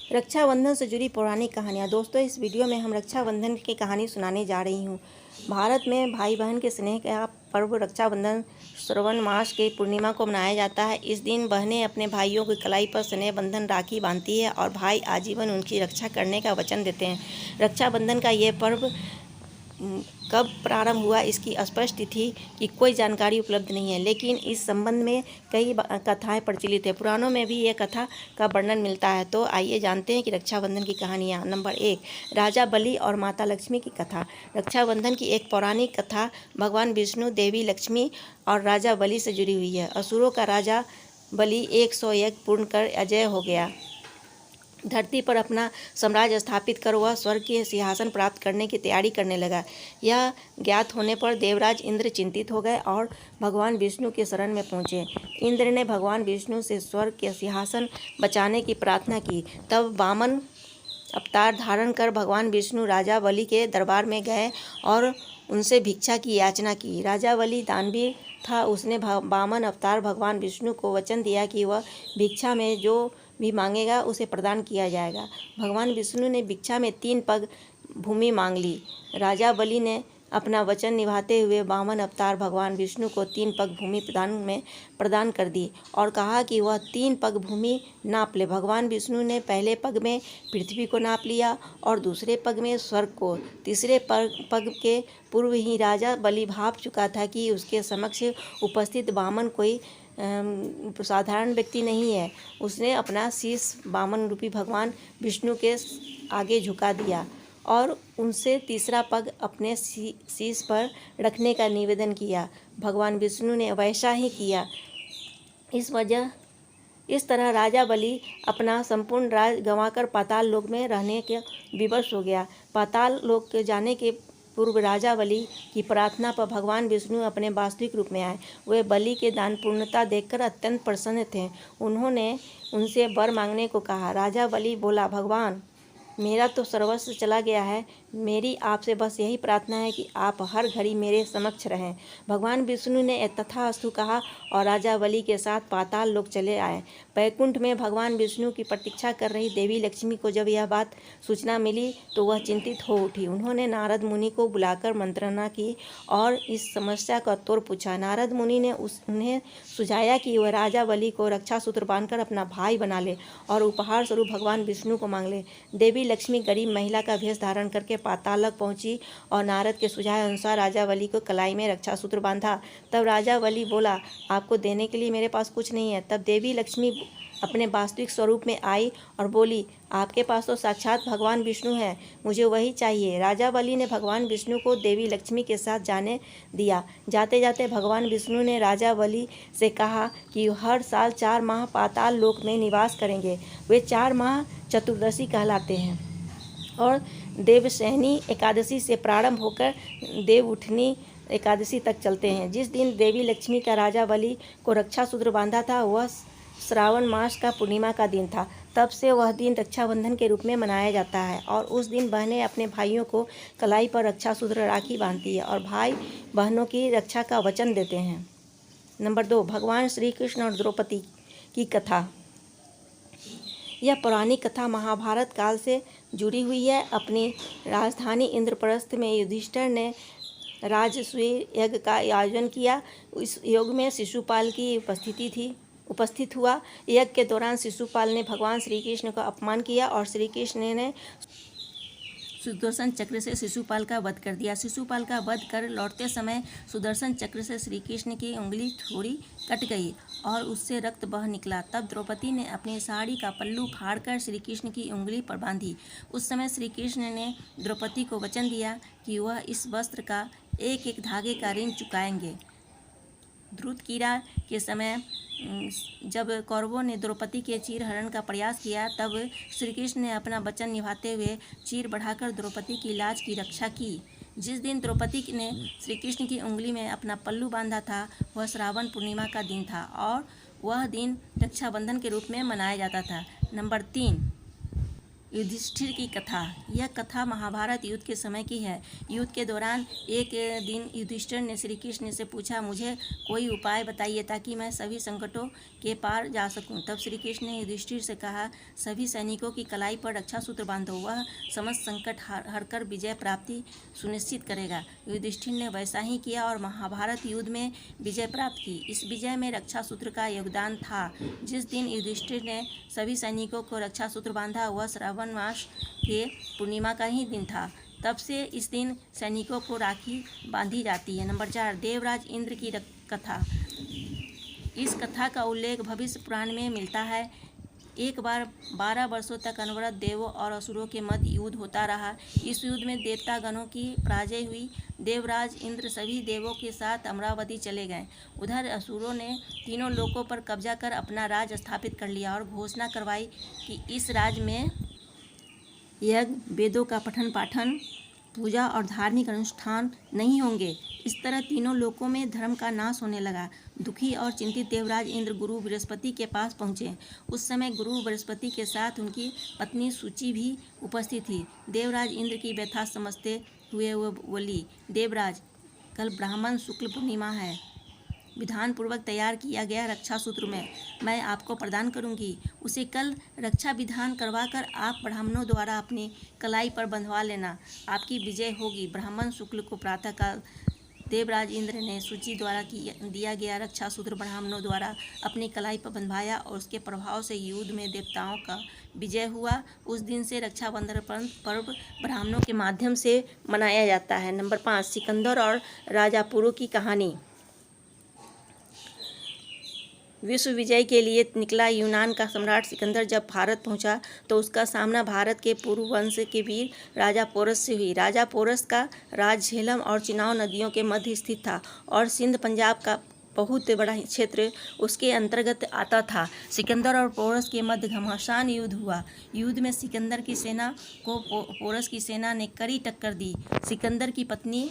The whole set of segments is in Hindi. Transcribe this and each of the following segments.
रक्षाबंधन से जुड़ी पौराणिक कहानियाँ। दोस्तों, इस वीडियो में हम रक्षाबंधन की कहानी सुनाने जा रही हूँ। भारत में भाई बहन के स्नेह का पर्व रक्षाबंधन श्रावण मास के पूर्णिमा को मनाया जाता है। इस दिन बहनें अपने भाइयों की कलाई पर स्नेह बंधन राखी बांधती है और भाई आजीवन उनकी रक्षा करने का वचन देते हैं। रक्षाबंधन का ये पर्व कब प्रारंभ हुआ इसकी स्पष्ट तिथि की कोई जानकारी उपलब्ध नहीं है, लेकिन इस संबंध में कई कथाएं प्रचलित है। पुराणों में भी यह कथा का वर्णन मिलता है। तो आइए जानते हैं कि रक्षाबंधन की कहानियाँ। नंबर 1, राजा बलि और माता लक्ष्मी की कथा। रक्षाबंधन की एक पौराणिक कथा भगवान विष्णु, देवी लक्ष्मी और राजा बलि से जुड़ी हुई है। असुरों का राजा बलि 100 यज्ञ पूर्ण कर अजय हो गया। धरती पर अपना साम्राज्य स्थापित कर वह स्वर्ग के सिंहासन प्राप्त करने की तैयारी करने लगा। यह ज्ञात होने पर देवराज इंद्र चिंतित हो गए और भगवान विष्णु के शरण में पहुँचे। इंद्र ने भगवान विष्णु से स्वर्ग के सिंहासन बचाने की प्रार्थना की। तब वामन अवतार धारण कर भगवान विष्णु राजा बलि के दरबार में गए और उनसे भिक्षा की याचना की। राजा बलि दानवीर था। उसने वामन अवतार भगवान विष्णु को वचन दिया कि वह भिक्षा में जो भी मांगेगा उसे प्रदान किया जाएगा। भगवान विष्णु ने भिक्षा में 3 पग भूमि मांग ली। राजा बलि ने अपना वचन निभाते हुए वामन अवतार भगवान विष्णु को 3 पग भूमि प्रदान कर दी और कहा कि वह 3 पग भूमि नाप ले। भगवान विष्णु ने पहले पग में पृथ्वी को नाप लिया और दूसरे पग में स्वर्ग को। तीसरे पग के पूर्व ही राजा बलि भाप चुका था कि उसके समक्ष उपस्थित वामन कोई साधारण व्यक्ति नहीं है। उसने अपना शीश वामन रूपी भगवान विष्णु के आगे झुका दिया और उनसे तीसरा पग अपने शीश पर रखने का निवेदन किया। भगवान विष्णु ने वैसा ही किया। इस तरह राजा बलि अपना संपूर्ण राज गंवाकर पाताल लोक में रहने के विवश हो गया। पाताल लोक के जाने के पूर्व राजा बलि की प्रार्थना पर भगवान विष्णु अपने वास्तविक रूप में आए। वे बलि के दान पूर्णता देखकर अत्यंत प्रसन्न थे। उन्होंने उनसे वर मांगने को कहा। राजा बलि बोला, भगवान, मेरा तो सर्वस्व चला गया है। मेरी आपसे बस यही प्रार्थना है कि आप हर घड़ी मेरे समक्ष रहें। भगवान विष्णु ने तथास्तु कहा और राजा बलि के साथ पाताल लोक चले आए। वैकुंठ में भगवान विष्णु की प्रतीक्षा कर रही देवी लक्ष्मी को जब यह बात सूचना मिली तो वह चिंतित हो उठी। उन्होंने नारद मुनि को बुलाकर मंत्रणा की और इस समस्या का उत्तर पूछा। नारद मुनि ने उन्हें सुझाया कि वह राजा बलि को रक्षा सूत्र बांधकर अपना भाई बना ले और उपहार स्वरूप भगवान विष्णु को मांग ले। देवी लक्ष्मी गरीब महिला का भेष धारण करके पाताल पहुंची और नारद के सुझाव अनुसार राजा बलि को कलाई में रक्षा सूत्र बांधा। तब राजा बलि बोला, आपको देने के लिए मेरे पास कुछ नहीं है। तब देवी लक्ष्मी अपने वास्तविक स्वरूप में आई और बोली, आपके पास तो साक्षात भगवान विष्णु है, मुझे वही चाहिए। राजा बलि ने भगवान विष्णु को देवी लक्ष्मी के साथ जाने दिया। जाते जाते भगवान विष्णु ने राजा बलि से कहा कि हर साल 4 माह पाताल लोक में निवास करेंगे। वे 4 माह चतुर्दशी कहलाते हैं और देवशयनी एकादशी से प्रारंभ होकर देवउठनी एकादशी तक चलते हैं। जिस दिन देवी लक्ष्मी का राजा बलि को रक्षा सूत्र बांधा था वह श्रावण मास का पूर्णिमा का दिन था। तब से वह दिन रक्षाबंधन के रूप में मनाया जाता है और उस दिन बहनें अपने भाइयों को कलाई पर रक्षा सूत्र राखी बांधती है और भाई बहनों की रक्षा का वचन देते हैं। नंबर 2, भगवान श्री कृष्ण और द्रौपदी की कथा। यह पौराणिक कथा महाभारत काल से जुड़ी हुई है। अपनी राजधानी इंद्रप्रस्थ में युधिष्ठिर ने राजसूय यज्ञ का आयोजन किया। इस योग में शिशुपाल की उपस्थित हुआ। यज्ञ के दौरान शिशुपाल ने भगवान श्री कृष्ण का अपमान किया और श्री कृष्ण ने सुदर्शन चक्र से शिशुपाल का वध कर दिया। शिशुपाल का वध कर लौटते समय सुदर्शन चक्र से श्री कृष्ण की उंगली थोड़ी कट गई और उससे रक्त बह निकला। तब द्रौपदी ने अपनी साड़ी का पल्लू फाड़कर श्री कृष्ण की उंगली पर बांधी। उस समय श्री कृष्ण ने द्रौपदी को वचन दिया कि वह इस वस्त्र का एक एक धागे का ऋण चुकाएंगे। ध्रुतकीरा के समय जब कौरवों ने द्रौपदी के चीर हरण का प्रयास किया तब श्री कृष्ण ने अपना वचन निभाते हुए चीर बढ़ाकर द्रौपदी की लाज की रक्षा की। जिस दिन द्रौपदी ने श्री कृष्ण की उंगली में अपना पल्लू बांधा था वह श्रावण पूर्णिमा का दिन था और वह दिन रक्षाबंधन के रूप में मनाया जाता था। नंबर 3, युधिष्ठिर की कथा। यह कथा महाभारत युद्ध के समय की है। युद्ध के दौरान एक दिन युधिष्ठिर ने श्री कृष्ण से पूछा, मुझे कोई उपाय बताइए ताकि मैं सभी संकटों के पार जा सकूं। तब श्री कृष्ण ने युधिष्ठिर से कहा, सभी सैनिकों की कलाई पर रक्षा सूत्र बांधो, वह समस्त संकट हरकर विजय प्राप्ति सुनिश्चित करेगा। युधिष्ठिर ने वैसा ही किया और महाभारत युद्ध में विजय प्राप्त की। इस विजय में रक्षा सूत्र का योगदान था। जिस दिन युधिष्ठिर ने सभी सैनिकों को रक्षा सूत्र बांधा वह श्रावण मास के पूर्णिमा का ही दिन था। तब से इस दिन सैनिकों को राखी बांधी जाती है। नंबर 4, देवराज इंद्र की कथा। इस कथा का उल्लेख भविष्य पुराण में मिलता है। एक बार 12 वर्षों तक अनवरत देवों और असुरों के मध्य युद्ध होता रहा। इस युद्ध में देवता गणों की पराजय हुई। देवराज इंद्र सभी देवों के साथ अमरावती चले गए। उधर असुरों ने तीनों लोकों पर कब्जा कर अपना राज स्थापित कर लिया और घोषणा करवाई कि इस राज में यज्ञ, वेदों का पठन पाठन, पूजा और धार्मिक अनुष्ठान नहीं होंगे। इस तरह तीनों लोकों में धर्म का नाश होने लगा। दुखी और चिंतित देवराज इंद्र गुरु बृहस्पति के पास पहुँचे। उस समय गुरु बृहस्पति के साथ उनकी पत्नी सूची भी उपस्थित थी। देवराज इंद्र की व्यथा समझते हुए वो बोली, देवराज, कल ब्राह्मण शुक्ल पूर्णिमा है। विधान पूर्वक तैयार किया गया रक्षा सूत्र में मैं आपको प्रदान करूंगी। उसे कल रक्षा विधान करवाकर आप ब्राह्मणों द्वारा अपनी कलाई पर बंधवा लेना। आपकी विजय होगी। ब्राह्मण शुक्ल को प्रातःकाल देवराज इंद्र ने सूची द्वारा दिया गया रक्षा सूत्र ब्राह्मणों द्वारा अपनी कलाई पर बंधवाया और उसके प्रभाव से युद्ध में देवताओं का विजय हुआ। उस दिन से रक्षाबंधन पर्व ब्राह्मणों के माध्यम से मनाया जाता है। नंबर 5, सिकंदर और राजा पुरु की कहानी। विश्व विजय के लिए निकला यूनान का सम्राट सिकंदर जब भारत पहुंचा तो उसका सामना भारत के पूर्व वंश के वीर राजा पोरस से हुई। राजा पोरस का राज झेलम और चिनाब नदियों के मध्य स्थित था और सिंध पंजाब का बहुत बड़ा क्षेत्र उसके अंतर्गत आता था। सिकंदर और पोरस के मध्य घमासान युद्ध हुआ। युद्ध में सिकंदर की सेना को पोरस की सेना ने कड़ी टक्कर दी। सिकंदर की पत्नी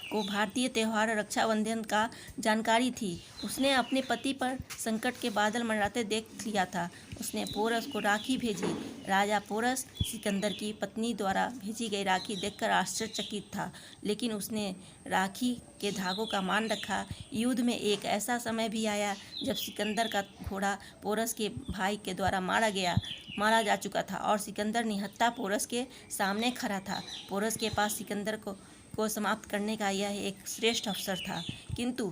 को भारतीय त्यौहार रक्षाबंधन का जानकारी थी। उसने अपने पति पर संकट के बादल मंडराते देख लिया था। उसने पोरस को राखी भेजी। राजा पोरस सिकंदर की पत्नी द्वारा भेजी गई राखी देखकर आश्चर्यचकित था, लेकिन उसने राखी के धागों का मान रखा। युद्ध में एक ऐसा समय भी आया जब सिकंदर का घोड़ा पोरस के भाई के द्वारा मारा जा चुका था और सिकंदर निहत्था पोरस के सामने खड़ा था। पोरस के पास सिकंदर को समाप्त करने का यह एक श्रेष्ठ अवसर था, किंतु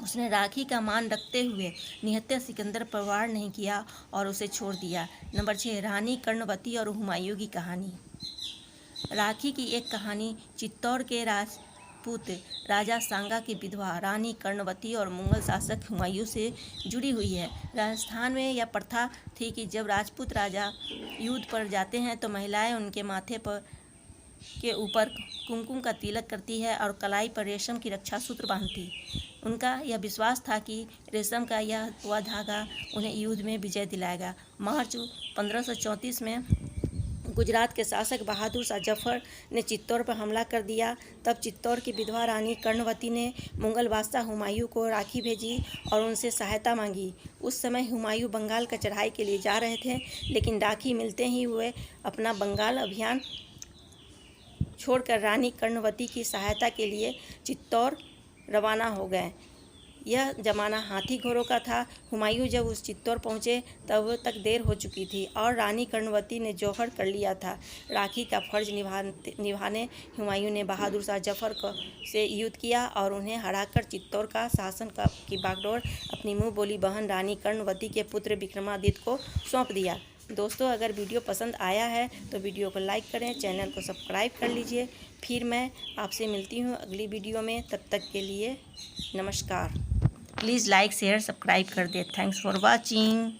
उसने राखी का मान रखते हुए निहत्थे सिकंदर पर वार नहीं किया और उसे छोड़ दिया। नंबर 6, रानी कर्णवती और हुमायूं की कहानी। राखी की एक कहानी चित्तौड़ के राजपूत राजा सांगा की विधवा रानी कर्णवती और मुगल शासक हुमायूं से जुड़ी हुई है। राजस्थान में यह प्रथा थी कि जब राजपूत राजा युद्ध पर जाते हैं तो महिलाएं उनके माथे पर के ऊपर कुमकुम का तिलक करती है और कलाई पर रेशम की रक्षा सूत्र बांधती। उनका यह विश्वास था कि रेशम का वह धागा उन्हें युद्ध में विजय दिलाएगा। मार्च 1534 में गुजरात के शासक बहादुर शाह जफर ने चित्तौड़ पर हमला कर दिया। तब चित्तौड़ की विधवा रानी कर्णवती ने मुगल बादशाह हुमायूं को राखी भेजी और उनसे सहायता मांगी। उस समय हुमायूं बंगाल का चढ़ाई के लिए जा रहे थे, लेकिन राखी मिलते ही वे अपना बंगाल अभियान छोड़कर रानी कर्णवती की सहायता के लिए चित्तौड़ रवाना हो गए। यह जमाना हाथी घोड़ों का था। हुमायूं जब उस चित्तौड़ पहुंचे तब तक देर हो चुकी थी और रानी कर्णवती ने जौहर कर लिया था। राखी का फर्ज निभाने हुमायूं ने बहादुर शाह जफर से युद्ध किया और उन्हें हराकर चित्तौड़ का शासन की बागडोर अपनी मुँह बोली बहन रानी कर्णवती के पुत्र विक्रमादित्य को सौंप दिया। दोस्तों, अगर वीडियो पसंद आया है तो वीडियो को लाइक करें, चैनल को सब्सक्राइब कर लीजिए। फिर मैं आपसे मिलती हूँ अगली वीडियो में। तब तक के लिए नमस्कार। प्लीज़ लाइक शेयर सब्सक्राइब कर दें। Thanks for watching.